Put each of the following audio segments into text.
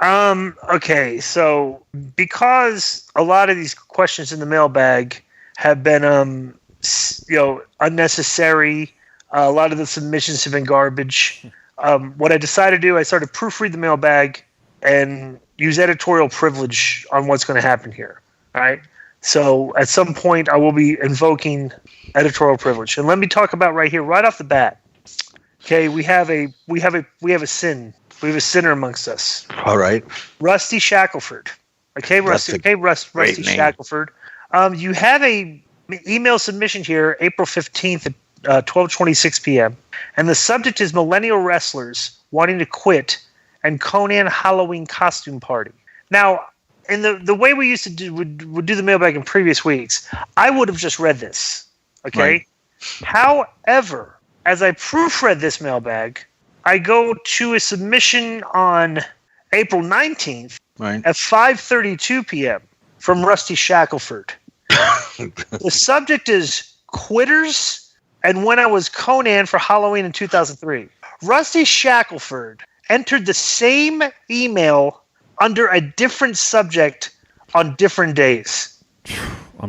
Okay, so because a lot of these questions in the mailbag have been, unnecessary, a lot of the submissions have been garbage. What I decided to do, I started to proofread the mailbag and use editorial privilege on what's going to happen here. All right. So at some point, I will be invoking editorial privilege, and let me talk about right here, right off the bat. Okay, we have a sin. We have a sinner amongst us. All right. Rusty Shackelford. Okay, Rusty. Okay, Rusty Shackelford. You have a email submission here, April 15th at 12:26 p.m. And the subject is millennial wrestlers wanting to quit and Conan Halloween costume party. Now, in the way we used to do the mailbag in previous weeks, I would have just read this. Okay. Right. However, as I proofread this mailbag, I go to a submission on April 19th at 5:32 p.m. from Rusty Shackelford. The subject is quitters and when I was Conan for Halloween in 2003. Rusty Shackelford entered the same email under a different subject on different days.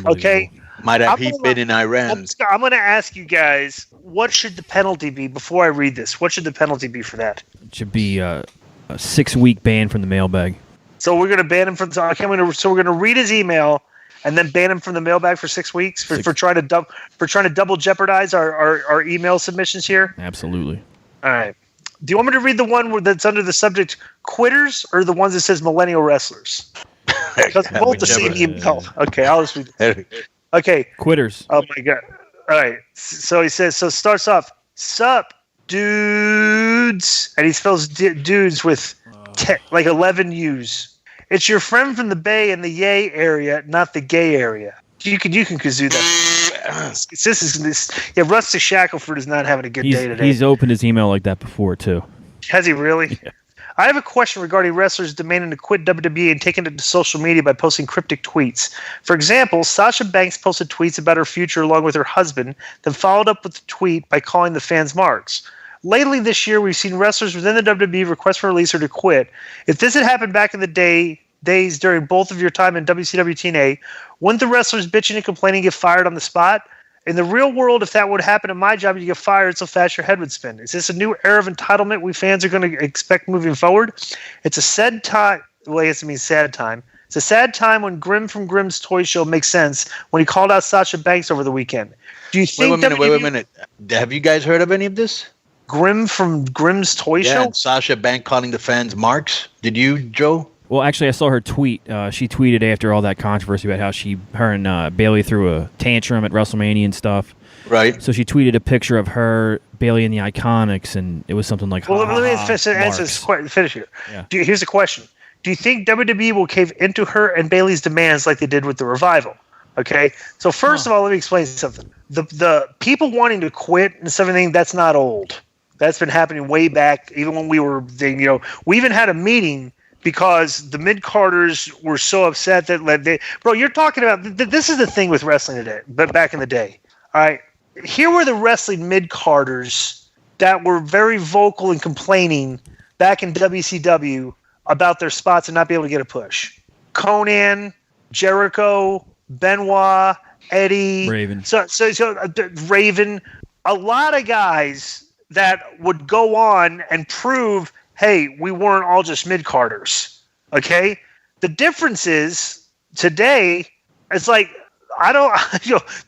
Okay? Might have he been in Iran? I'm going to ask you guys, what should the penalty be before I read this? What should the penalty be for that? It should be a 6-week ban from the mailbag. So we're going to ban him from. So we're going to read his email and then ban him from the mailbag for 6 weeks for trying to double jeopardize our email submissions here. Absolutely. All right. Do you want me to read the one that's under the subject quitters or the ones that says millennial wrestlers? Because both the same email. Okay, I'll just read it. Okay. Quitters. Oh my God. All right. So he says, so starts off, sup, dudes. And he spells dudes with 11 U's. It's your friend from the Bay in the Yay area, not the gay area. You can kazoo that. Rusty Shackelford is not having a good day today. He's opened his email like that before, too. Has he really? Yeah. I have a question regarding wrestlers demanding to quit WWE and taking it to social media by posting cryptic tweets. For example, Sasha Banks posted tweets about her future along with her husband, then followed up with the tweet by calling the fans marks. Lately this year, we've seen wrestlers within the WWE request for release or to quit. If this had happened back in the days during both of your time in WCW TNA, wouldn't the wrestlers bitching and complaining get fired on the spot? In the real world, if that would happen in my job, you get fired so fast your head would spin. Is this a new era of entitlement we fans are going to expect moving forward? It's a sad time. Well, I guess it means sad time. It's a sad time when Grim from Grimm's Toy Show makes sense when he called out Sasha Banks over the weekend. Do you think wait a minute. Have you guys heard of any of this? Grim from Grimm's Toy Show? Yeah, Sasha Banks calling the fans marks. Did you, Joe? Well, actually, I saw her tweet. She tweeted after all that controversy about how her and Bayley threw a tantrum at WrestleMania and stuff. Right. So she tweeted a picture of her, Bayley, and the Iconics, and it was something like, well, let me finish here. Yeah. Here's the question. Do you think WWE will cave into her and Bayley's demands like they did with the Revival? Okay? So first of all, let me explain something. The people wanting to quit and everything, that's not old. That's been happening way back, even when we even had a meeting because the mid-carders were so upset that bro, you're talking about this is the thing with wrestling today, but back in the day. All right, here were the wrestling mid-carders that were very vocal and complaining back in WCW about their spots and not be able to get a push. Conan, Jericho, Benoit, Eddie, Raven. So Raven, a lot of guys that would go on and prove, hey, we weren't all just mid-carders, okay? The difference is, today, it's like,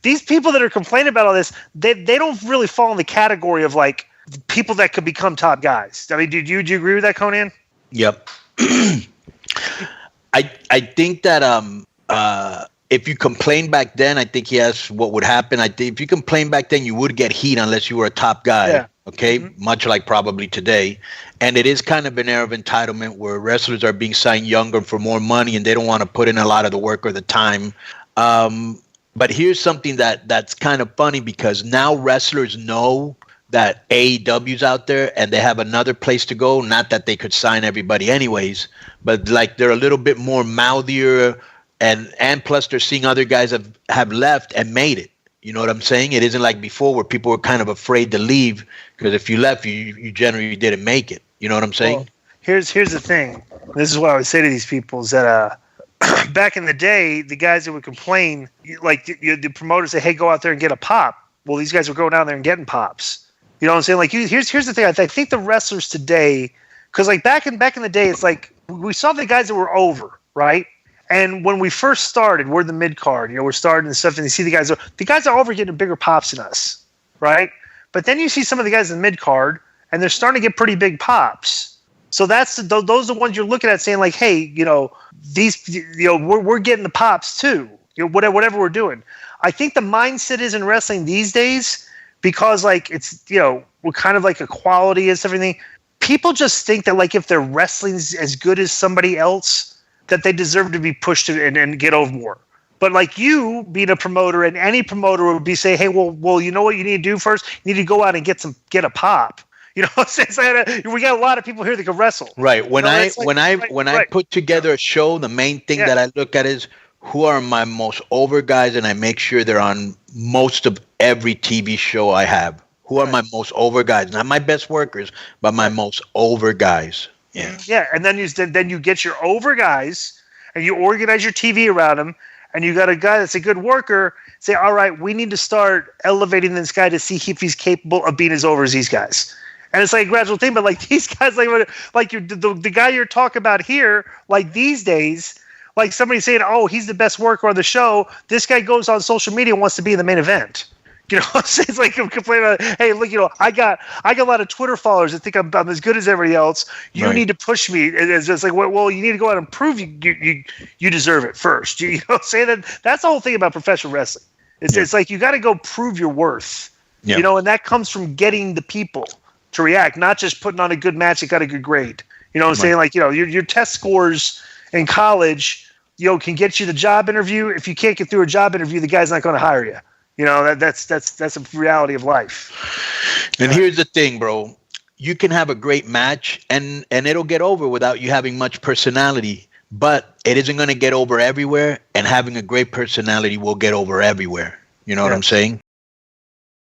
these people that are complaining about all this, they don't really fall in the category of, like, people that could become top guys. I mean, do you agree with that, Conan? Yep. I think that if you complained back then, I think he asked what would happen. I think if you complained back then, you would get heat unless you were a top guy. Yeah. Okay, much like probably today. And it is kind of an era of entitlement where wrestlers are being signed younger for more money and they don't want to put in a lot of the work or the time. But here's something that's kind of funny because now wrestlers know that AEW's out there and they have another place to go. Not that they could sign everybody anyways, but like they're a little bit more mouthier and plus they're seeing other guys have left and made it. You know what I'm saying? It isn't like before where people were kind of afraid to leave because if you left, you generally didn't make it. You know what I'm saying? Well, here's the thing. This is what I would say to these people is that back in the day, the guys that would complain, like the promoters say, "Hey, go out there and get a pop." Well, these guys were going out there and getting pops. You know what I'm saying? Like, here's the thing. I think the wrestlers today, because like back in the day, it's like we saw the guys that were over, right? And when we first started, we're the mid card. You know, we're starting and stuff, and you see the guys are over getting bigger pops than us, right? But then you see some of the guys in the mid card, and they're starting to get pretty big pops. So those are the ones you're looking at, saying like, hey, you know, these, you know, we're getting the pops too. You know, whatever we're doing. I think the mindset is in wrestling these days, because like it's, you know, we're kind of like equality and everything. People just think that like if they're wrestling as good as somebody else, that they deserve to be pushed and get over more. But like you being a promoter, and any promoter would be say, hey, well, you know what you need to do first? You need to go out and get a pop. You know, it's like, we got a lot of people here that can wrestle. Right. When I put together a show, the main thing that I look at is who are my most over guys, and I make sure they're on most of every TV show I have. Who are my most over guys? Not my best workers, but my most over guys. Yeah. Yeah, and then you get your over guys, and you organize your TV around them, and you got a guy that's a good worker. Say, all right, we need to start elevating this guy to see if he's capable of being as over as these guys. And it's like a gradual thing, but like these guys, like the guy you're talking about here, like these days, like somebody saying, oh, he's the best worker on the show. This guy goes on social media and wants to be in the main event. You know, it's like I'm complaining about, hey, look, you know, I got a lot of Twitter followers that think I'm as good as everybody else. You need to push me. It's just like, well, you need to go out and prove you deserve it first. You know, say that's the whole thing about professional wrestling. It's like you got to go prove your worth. Yeah. You know, and that comes from getting the people to react, not just putting on a good match that got a good grade. You know what I'm saying? Like, you know, your test scores in college, you know, can get you the job interview. If you can't get through a job interview, the guy's not going to hire you. You know, that's a reality of life. And here's the thing, bro. You can have a great match and it'll get over without you having much personality, but it isn't going to get over everywhere, and having a great personality will get over everywhere. You know what I'm saying?